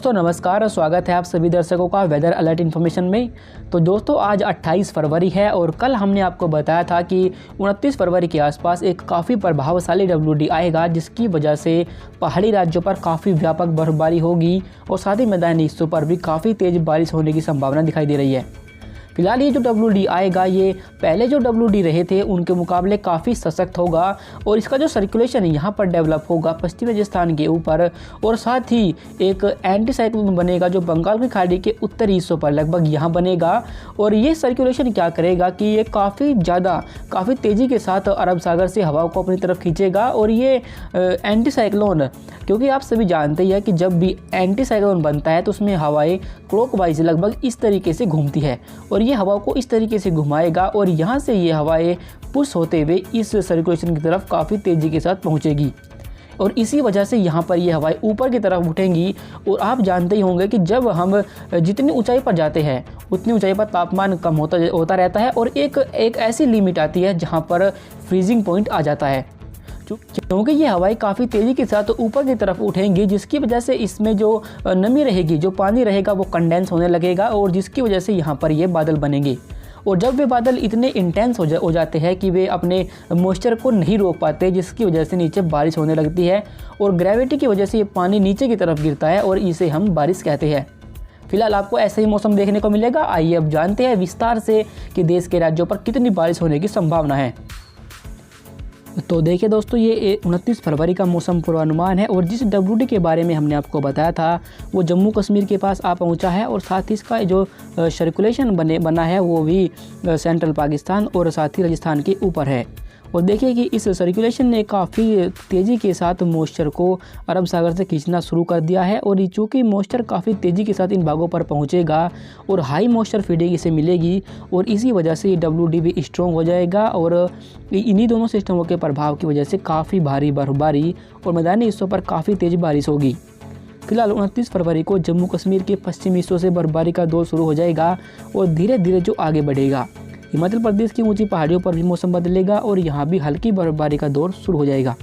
दोस्तों नमस्कार और स्वागत है आप सभी दर्शकों का वेदर अलर्ट इन्फॉर्मेशन में। तो दोस्तों आज 28 फरवरी है और कल हमने आपको बताया था कि 29 फरवरी के आसपास एक काफ़ी प्रभावशाली WD आएगा, जिसकी वजह से पहाड़ी राज्यों पर काफ़ी व्यापक बर्फबारी होगी और साथ ही मैदानी हिस्सों पर भी काफ़ी तेज़ बारिश होने की संभावना दिखाई दे रही है। फिलहाल ये जो WD आएगा ये पहले जो WD रहे थे उनके मुकाबले काफ़ी सशक्त होगा और इसका जो सर्कुलेशन है यहाँ पर डेवलप होगा पश्चिमी राजस्थान के ऊपर, और साथ ही एक एंटी साइक्लोन बनेगा जो बंगाल की खाड़ी के उत्तरी हिस्सों पर लगभग यहाँ बनेगा। और ये सर्कुलेशन क्या करेगा कि ये काफ़ी तेज़ी के साथ अरब सागर से हवाओं को अपनी तरफ खींचेगा। और ये एंटी साइक्लोन, क्योंकि आप सभी जानते ही हैं कि जब भी एंटी साइक्लोन बनता है तो उसमें हवाएं क्लॉकवाइज लगभग इस तरीके से घूमती है और ये हवा को इस तरीके से घुमाएगा और यहाँ से ये हवाएं पुश होते हुए इस सर्कुलेशन की तरफ काफ़ी तेज़ी के साथ पहुँचेगी और इसी वजह से यहाँ पर ये हवाएं ऊपर की तरफ उठेंगी। और आप जानते ही होंगे कि जब हम जितनी ऊंचाई पर जाते हैं उतनी ऊंचाई पर तापमान कम होता रहता है और एक ऐसी लिमिट आती है जहाँ पर फ्रीजिंग पॉइंट आ जाता है, क्योंकि ये हवाएं काफ़ी तेज़ी के साथ ऊपर की तरफ उठेंगी, जिसकी वजह से इसमें जो नमी रहेगी, जो पानी रहेगा वो कंडेंस होने लगेगा और जिसकी वजह से यहाँ पर ये बादल बनेंगे। और जब वे बादल इतने इंटेंस हो जाते हैं कि वे अपने मॉइस्चर को नहीं रोक पाते, जिसकी वजह से नीचे बारिश होने लगती है और ग्रेविटी की वजह से ये पानी नीचे की तरफ गिरता है और इसे हम बारिश कहते हैं। फिलहाल आपको ऐसे ही मौसम देखने को मिलेगा। आइए अब जानते हैं विस्तार से कि देश के राज्यों पर कितनी बारिश होने की संभावना है। तो देखिए दोस्तों, ये 29 फरवरी का मौसम पूर्वानुमान है और जिस WD के बारे में हमने आपको बताया था वो जम्मू कश्मीर के पास आ पहुंचा है और साथ ही इसका जो सर्कुलेशन बना है वो भी सेंट्रल पाकिस्तान और साथ ही राजस्थान के ऊपर है। और देखिए कि इस सर्कुलेशन ने काफ़ी तेज़ी के साथ मॉइस्चर को अरब सागर से खींचना शुरू कर दिया है और चूँकि मॉइस्चर काफ़ी तेज़ी के साथ इन भागों पर पहुंचेगा और हाई मॉइस्चर फीडिंग इसे मिलेगी और इसी वजह से ये WD भी स्ट्रॉन्ग हो जाएगा और इन्हीं दोनों सिस्टमों के प्रभाव की वजह से काफ़ी भारी बर्फबारी और मैदानी हिस्सों पर काफ़ी तेज़ बारिश होगी। फिलहाल 29 फरवरी को जम्मू कश्मीर के पश्चिमी हिस्सों से बर्फबारी का दौर शुरू हो जाएगा और धीरे धीरे जो आगे बढ़ेगा। हिमाचल प्रदेश की ऊंची पहाड़ियों पर भी मौसम बदलेगा और यहाँ भी हल्की बर्फबारी का दौर शुरू हो जाएगा।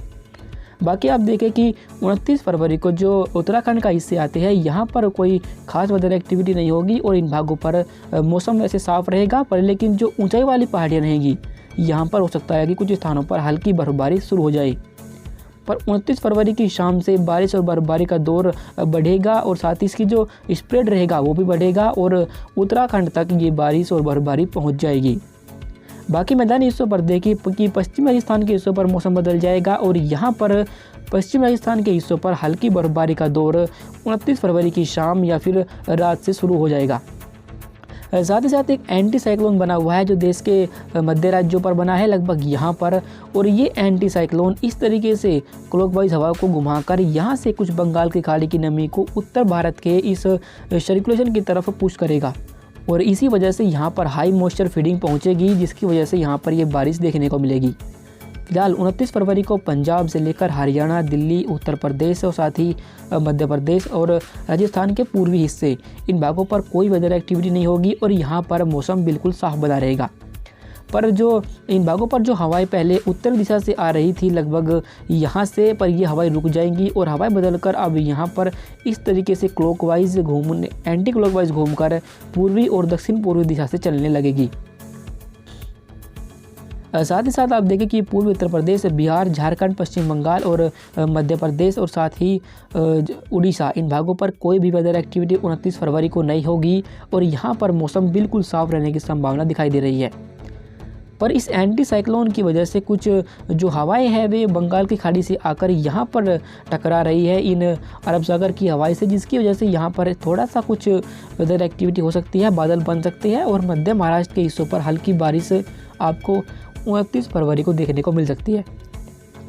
बाकी आप देखें कि 29 फरवरी को जो उत्तराखंड का हिस्से आते हैं यहाँ पर कोई खास वेदर एक्टिविटी नहीं होगी और इन भागों पर मौसम वैसे साफ रहेगा, पर लेकिन जो ऊंचाई वाली पहाड़ियाँ रहेंगी यहाँ पर हो सकता है कि कुछ स्थानों पर हल्की बर्फबारी शुरू हो जाए। पर 29 फरवरी की शाम से बारिश और बर्फबारी का दौर बढ़ेगा और साथ ही इसकी जो स्प्रेड रहेगा वो भी बढ़ेगा और उत्तराखंड तक ये बारिश और बर्फबारी पहुंच जाएगी। बाकी मैदानी हिस्सों पर देखिए कि पश्चिमी राजस्थान के हिस्सों पर मौसम बदल जाएगा और यहाँ पर पश्चिमी राजस्थान के हिस्सों पर हल्की बर्फबारी का दौर 29 फरवरी की शाम या फिर रात से शुरू हो जाएगा। साथ ही साथ एक एंटी साइक्लोन बना हुआ है जो देश के मध्य राज्यों पर बना है लगभग यहाँ पर, और ये एंटी साइक्लोन इस तरीके से क्लॉकवाइज हवा को घुमाकर यहाँ से कुछ बंगाल की खाड़ी की नमी को उत्तर भारत के इस सर्कुलेशन की तरफ पुश करेगा और इसी वजह से यहाँ पर हाई मॉइस्चर फीडिंग पहुँचेगी, जिसकी वजह से यहाँ पर ये बारिश देखने को मिलेगी। फिलहाल 29 फरवरी को पंजाब से लेकर हरियाणा, दिल्ली, उत्तर प्रदेश और साथ ही मध्य प्रदेश और राजस्थान के पूर्वी हिस्से, इन भागों पर कोई वेदर एक्टिविटी नहीं होगी और यहाँ पर मौसम बिल्कुल साफ बना रहेगा। पर जो इन भागों पर जो हवाएं पहले उत्तर दिशा से आ रही थी लगभग यहाँ से, पर ये हवाएं रुक जाएंगी और हवाएं बदलकर अब यहाँ पर इस तरीके से क्लॉकवाइज एंटी क्लॉकवाइज घूमकर पूर्वी और दक्षिण पूर्वी दिशा से चलने लगेगी। साथ ही साथ आप देखें कि पूर्वी उत्तर प्रदेश, बिहार, झारखंड, पश्चिम बंगाल और मध्य प्रदेश और साथ ही उड़ीसा, इन भागों पर कोई भी वेदर एक्टिविटी 29 फरवरी को नहीं होगी और यहाँ पर मौसम बिल्कुल साफ रहने की संभावना दिखाई दे रही है। पर इस एंटी साइक्लोन की वजह से कुछ जो हवाएं हैं वे बंगाल की खाड़ी से आकर यहाँ पर टकरा रही है इन अरब सागर की हवाएं से, जिसकी वजह से यहाँ पर थोड़ा सा कुछ वेदर एक्टिविटी हो सकती है, बादल बन सकते हैं और मध्य महाराष्ट्र के हिस्सों पर हल्की बारिश आपको 29 फरवरी को देखने को मिल सकती है।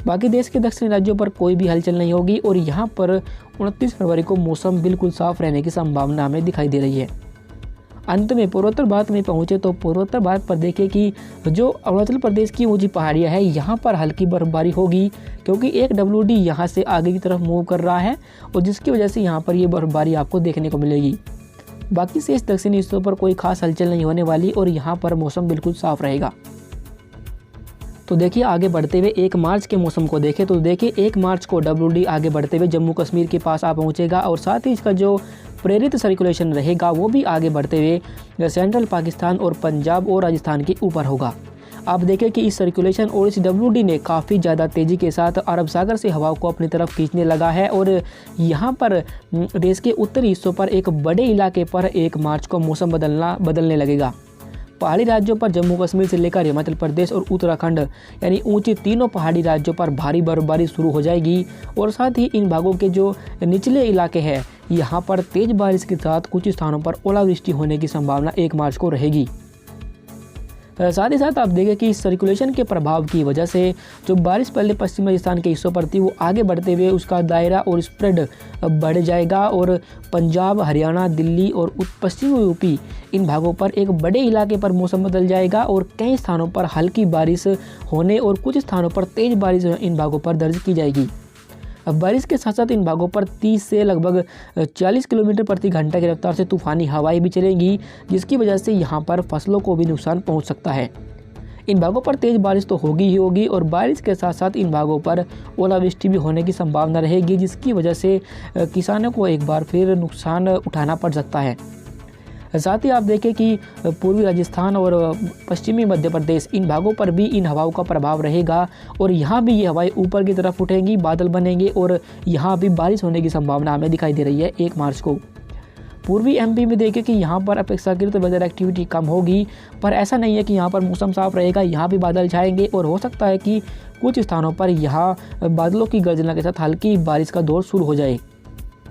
बाकी देश के दक्षिणी राज्यों पर कोई भी हलचल नहीं होगी और यहाँ पर 29 फरवरी को मौसम बिल्कुल साफ रहने की संभावना हमें दिखाई दे रही है। अंत में पूर्वोत्तर भारत में पहुँचे तो पूर्वोत्तर भारत पर देखें कि जो अरुणाचल प्रदेश की ऊंची पहाड़ियाँ हैं यहाँ पर हल्की बर्फबारी होगी, क्योंकि एक WD यहाँ से आगे की तरफ मूव कर रहा है और जिसकी वजह से यहाँ पर ये बर्फबारी आपको देखने को मिलेगी। बाकी शेष दक्षिणी हिस्सों पर कोई खास हलचल नहीं होने वाली और यहाँ पर मौसम बिल्कुल साफ रहेगा। तो देखिए आगे बढ़ते हुए 1 मार्च के मौसम को देखें तो देखिए 1 मार्च को WD आगे बढ़ते हुए जम्मू कश्मीर के पास आ पहुंचेगा और साथ ही इसका जो प्रेरित सर्कुलेशन रहेगा वो भी आगे बढ़ते हुए सेंट्रल पाकिस्तान और पंजाब और राजस्थान के ऊपर होगा। आप देखें कि इस सर्कुलेशन और इस WD ने काफ़ी ज़्यादा तेज़ी के साथ अरब सागर से हवाओं को अपनी तरफ खींचने लगा है और यहाँ पर देश के उत्तरी हिस्सों पर एक बड़े इलाके पर 1 मार्च को मौसम बदलने लगेगा। पहाड़ी राज्यों पर जम्मू कश्मीर से लेकर हिमाचल प्रदेश और उत्तराखंड यानी ऊंची तीनों पहाड़ी राज्यों पर भारी बर्फबारी शुरू हो जाएगी और साथ ही इन भागों के जो निचले इलाके हैं यहाँ पर तेज़ बारिश के साथ कुछ स्थानों पर ओलावृष्टि होने की संभावना 1 मार्च को रहेगी। साथ ही साथ आप देखें कि इस सर्कुलेशन के प्रभाव की वजह से जो बारिश पहले पश्चिमी राजस्थान के हिस्सों पर थी वो आगे बढ़ते हुए उसका दायरा और स्प्रेड बढ़ जाएगा और पंजाब, हरियाणा, दिल्ली और पश्चिमी यूपी इन भागों पर एक बड़े इलाके पर मौसम बदल जाएगा और कई स्थानों पर हल्की बारिश होने और कुछ स्थानों पर तेज़ बारिश इन भागों पर दर्ज की जाएगी। अब बारिश के साथ साथ इन भागों पर 30 से लगभग 40 किलोमीटर प्रति घंटा की रफ्तार से तूफ़ानी हवाएं भी चलेंगी, जिसकी वजह से यहाँ पर फसलों को भी नुकसान पहुँच सकता है। इन भागों पर तेज़ बारिश तो होगी ही होगी और बारिश के साथ साथ इन भागों पर ओलावृष्टि भी होने की संभावना रहेगी, जिसकी वजह से किसानों को एक बार फिर नुकसान उठाना पड़ सकता है। साथ ही आप देखें कि पूर्वी राजस्थान और पश्चिमी मध्य प्रदेश इन भागों पर भी इन हवाओं का प्रभाव रहेगा और यहाँ भी ये हवाएं ऊपर की तरफ उठेंगी, बादल बनेंगे और यहाँ भी बारिश होने की संभावना हमें दिखाई दे रही है 1 मार्च को। पूर्वी MP में देखें कि यहाँ पर अपेक्षाकृत वेदर एक्टिविटी कम होगी, पर ऐसा नहीं है कि यहाँ पर मौसम साफ रहेगा, यहाँ भी बादल छाएंगे और हो सकता है कि कुछ स्थानों पर यहाँ बादलों की गर्जना के साथ हल्की बारिश का दौर शुरू हो जाए।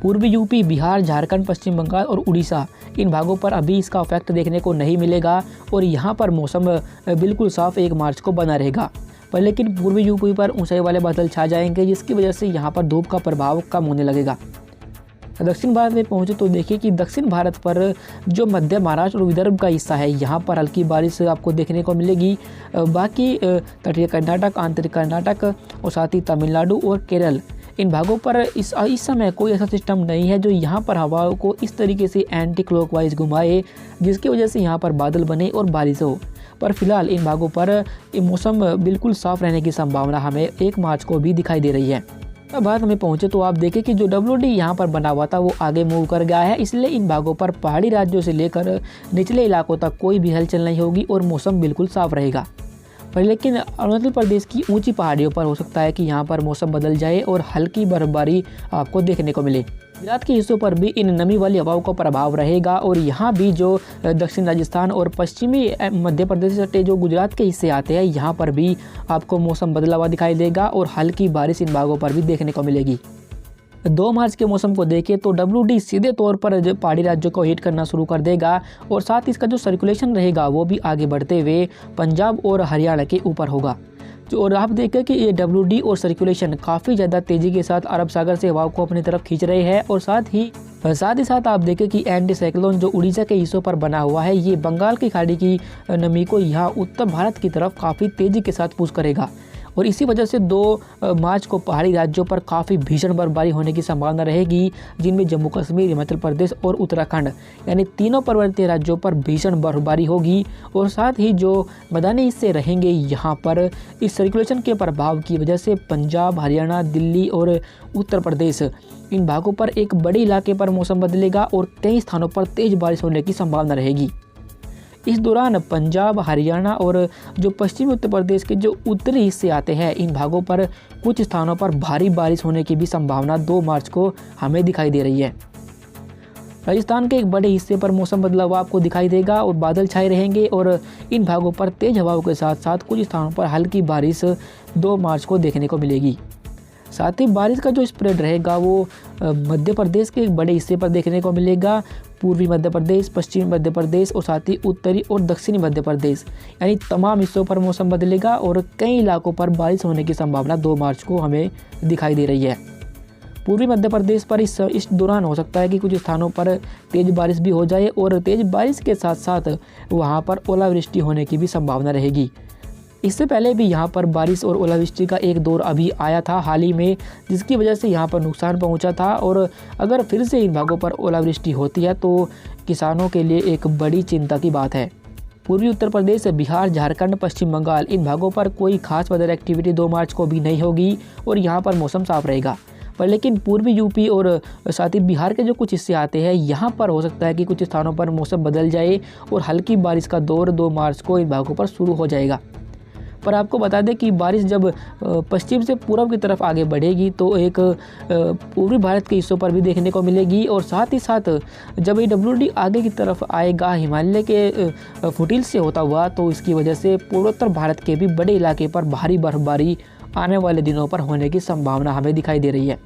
पूर्वी यूपी, बिहार, झारखंड, पश्चिम बंगाल और उड़ीसा इन भागों पर अभी इसका इफेक्ट देखने को नहीं मिलेगा और यहाँ पर मौसम बिल्कुल साफ 1 मार्च को बना रहेगा। पर लेकिन पूर्वी यूपी पर ऊंचाई वाले बादल छा जाएंगे, जिसकी वजह से यहाँ पर धूप का प्रभाव कम होने लगेगा। दक्षिण भारत में पहुँचे तो देखिए कि दक्षिण भारत पर जो मध्य महाराष्ट्र और विदर्भ का हिस्सा है यहाँ पर हल्की बारिश आपको देखने को मिलेगी। बाकी तटीय कर्नाटक, आंतरिक कर्नाटक और साथ ही तमिलनाडु और केरल इन भागों पर इस समय कोई ऐसा सिस्टम नहीं है जो यहाँ पर हवाओं को इस तरीके से एंटी क्लॉकवाइज घुमाए, जिसकी वजह से यहाँ पर बादल बने और बारिश हो। पर फिलहाल इन भागों पर मौसम बिल्कुल साफ रहने की संभावना हमें 1 मार्च को भी दिखाई दे रही है। अब बात हमें पहुँचे तो आप देखें कि जो WD यहाँ पर बना हुआ था वो आगे मूव कर गया है, इसलिए इन भागों पर पहाड़ी राज्यों से लेकर निचले इलाकों तक कोई भी हलचल नहीं होगी और मौसम बिल्कुल साफ रहेगा। पर लेकिन अरुणाचल प्रदेश की ऊंची पहाड़ियों पर हो सकता है कि यहाँ पर मौसम बदल जाए और हल्की बर्फबारी आपको देखने को मिले। गुजरात के हिस्सों पर भी इन नमी वाली हवाओं का प्रभाव रहेगा और यहाँ भी जो दक्षिण राजस्थान और पश्चिमी मध्य प्रदेश से जो गुजरात के हिस्से आते हैं यहाँ पर भी आपको मौसम बदला हुआ दिखाई देगा और हल्की बारिश इन भागों पर भी देखने को मिलेगी। 2 मार्च के मौसम को देखें तो WD सीधे तौर पर पहाड़ी राज्यों को हिट करना शुरू कर देगा और साथ ही इसका जो सर्कुलेशन रहेगा वो भी आगे बढ़ते हुए पंजाब और हरियाणा के ऊपर होगा। और आप देखें कि ये WD और सर्कुलेशन काफ़ी ज़्यादा तेज़ी के साथ अरब सागर से हवाओं को अपनी तरफ खींच रहे हैं और साथ ही साथ आप देखें कि एंटी साइक्लोन जो उड़ीसा के हिस्सों पर बना हुआ है ये बंगाल की खाड़ी की नमी को यहाँ उत्तर भारत की तरफ काफ़ी तेज़ी के साथ पुश करेगा और इसी वजह से 2 मार्च को पहाड़ी राज्यों पर काफ़ी भीषण बर्फबारी होने की संभावना रहेगी, जिनमें जम्मू कश्मीर, हिमाचल प्रदेश और उत्तराखंड यानी तीनों पर्वतीय राज्यों पर भीषण बर्फबारी होगी और साथ ही जो मैदानी हिस्से रहेंगे यहाँ पर इस सर्कुलेशन के प्रभाव की वजह से पंजाब, हरियाणा, दिल्ली और उत्तर प्रदेश इन भागों पर एक बड़े इलाके पर मौसम बदलेगा और कई स्थानों पर तेज़ बारिश होने की संभावना रहेगी। इस दौरान पंजाब, हरियाणा और जो पश्चिमी उत्तर प्रदेश के जो उत्तरी हिस्से आते हैं इन भागों पर कुछ स्थानों पर भारी बारिश होने की भी संभावना 2 मार्च को हमें दिखाई दे रही है। राजस्थान के एक बड़े हिस्से पर मौसम बदलाव आपको दिखाई देगा और बादल छाए रहेंगे और इन भागों पर तेज हवाओं के साथ साथ कुछ स्थानों पर हल्की बारिश 2 मार्च को देखने को मिलेगी। साथ ही बारिश का जो स्प्रेड रहेगा वो मध्य प्रदेश के एक बड़े हिस्से पर देखने को मिलेगा, पूर्वी मध्य प्रदेश, पश्चिमी मध्य प्रदेश और साथ ही उत्तरी और दक्षिणी मध्य प्रदेश यानी तमाम हिस्सों पर मौसम बदलेगा और कई इलाकों पर बारिश होने की संभावना 2 मार्च को हमें दिखाई दे रही है। पूर्वी मध्य प्रदेश पर इस दौरान हो सकता है कि कुछ स्थानों पर तेज़ बारिश भी हो जाए और तेज़ बारिश के साथ साथ वहाँ पर ओलावृष्टि होने की भी संभावना रहेगी। इससे पहले भी यहाँ पर बारिश और ओलावृष्टि का एक दौर अभी आया था हाल ही में, जिसकी वजह से यहाँ पर नुकसान पहुँचा था और अगर फिर से इन भागों पर ओलावृष्टि होती है तो किसानों के लिए एक बड़ी चिंता की बात है। पूर्वी उत्तर प्रदेश, बिहार, झारखंड, पश्चिम बंगाल इन भागों पर कोई खास वेदर एक्टिविटी 2 मार्च को भी नहीं होगी और यहाँ पर मौसम साफ रहेगा। पर लेकिन पूर्वी यूपी और साथ ही बिहार के जो कुछ हिस्से आते हैं, यहाँ पर हो सकता है कि कुछ स्थानों पर मौसम बदल जाए और हल्की बारिश का दौर 2 मार्च को इन भागों पर शुरू हो जाएगा। पर आपको बता दें कि बारिश जब पश्चिम से पूर्व की तरफ आगे बढ़ेगी तो एक पूर्वी भारत के हिस्सों पर भी देखने को मिलेगी, और साथ ही साथ जब ये WD आगे की तरफ आएगा हिमालय के फुटील से होता हुआ, तो इसकी वजह से पूर्वोत्तर भारत के भी बड़े इलाके पर भारी बर्फबारी आने वाले दिनों पर होने की संभावना हमें दिखाई दे रही है।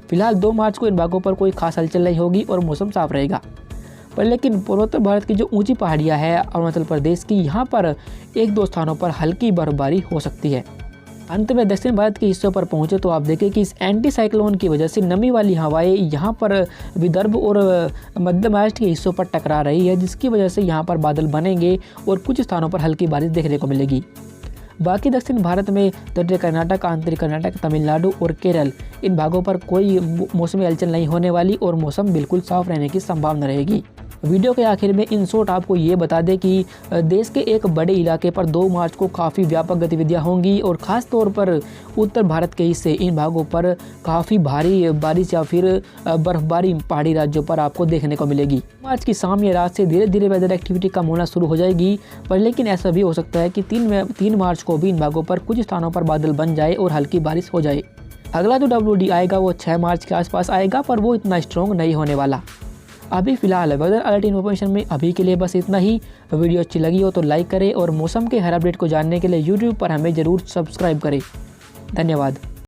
फिलहाल 2 मार्च को इन भागों पर कोई खास हलचल नहीं होगी और मौसम साफ रहेगा। पर लेकिन पूर्वोत्तर भारत की जो ऊंची पहाड़ियां हैं अरुणाचल प्रदेश की, यहाँ पर 1-2 स्थानों पर हल्की बर्फबारी हो सकती है। अंत में दक्षिण भारत के हिस्सों पर पहुंचे तो आप देखें कि इस एंटी साइक्लोन की वजह से नमी वाली हवाएं यहाँ पर विदर्भ और मध्य महाराष्ट्र के हिस्सों पर टकरा रही है, जिसकी वजह से यहाँ पर बादल बनेंगे और कुछ स्थानों पर हल्की बारिश देखने को मिलेगी। बाकी दक्षिण भारत में तटीय कर्नाटक, आंतरिक कर्नाटक, तमिलनाडु और केरल, इन भागों पर कोई मौसमी हलचल नहीं होने वाली और मौसम बिल्कुल साफ रहने की संभावना रहेगी। वीडियो के आखिर में इन शॉर्ट आपको ये बता दें कि देश के एक बड़े इलाके पर 2 मार्च को काफ़ी व्यापक गतिविधियां होंगी और ख़ास तौर पर उत्तर भारत के हिस्से, इन भागों पर काफ़ी भारी बारिश या फिर बर्फबारी पहाड़ी राज्यों पर आपको देखने को मिलेगी। मार्च की शाम या रात से धीरे धीरे वेदर एक्टिविटी कम होना शुरू हो जाएगी, पर लेकिन ऐसा भी हो सकता है कि 3 मार्च को भी इन भागों पर कुछ स्थानों पर बादल बन जाए और हल्की बारिश हो जाए। अगला जो WD आएगा वो 6 मार्च के आसपास आएगा, पर वो इतना स्ट्रॉन्ग नहीं होने वाला। अभी फिलहाल वेदर अलर्ट इन्फॉर्मेशन में अभी के लिए बस इतना ही। वीडियो अच्छी लगी हो तो लाइक करें और मौसम के हर अपडेट को जानने के लिए YouTube पर हमें ज़रूर सब्सक्राइब करें। धन्यवाद।